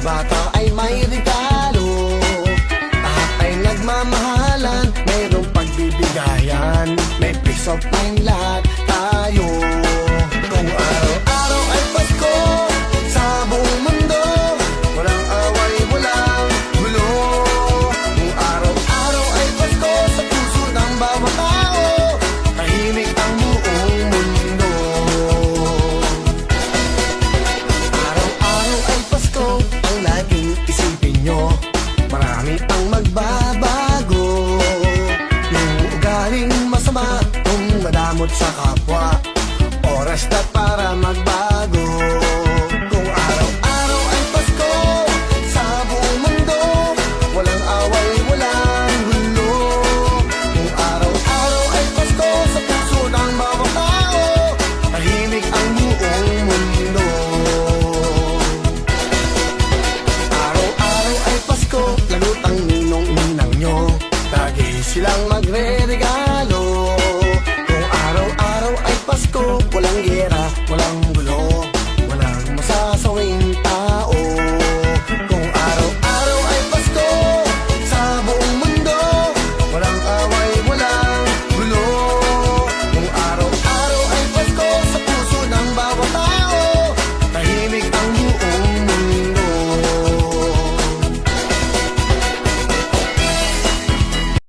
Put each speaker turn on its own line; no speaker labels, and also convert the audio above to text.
bata ay may regalo, lahat ay nagmamahalan, mayroong pagbibigayan, may peace of mind lahat tayo. Kung araw-araw ay Pasko sa buong mundo, walang away, walang gulo. Kung araw-araw ay Pasko sa puso ng bawat tao, tahimik ang buong mundo. Araw-araw ay Pasko, ang laging isipin nyo, marami ang magbabago. Yung ugaling masama, kung madamot sa kapwa, oras na para magbago. Kung araw-araw ay Pasko sa buong mundo, walang away, walang gulo. Kung araw-araw ay Pasko sa puso ng bawat tao, tahimik ang buong mundo. Araw-araw ay Pasko, lagot ang ninong-ninang nyo, lagi silang magre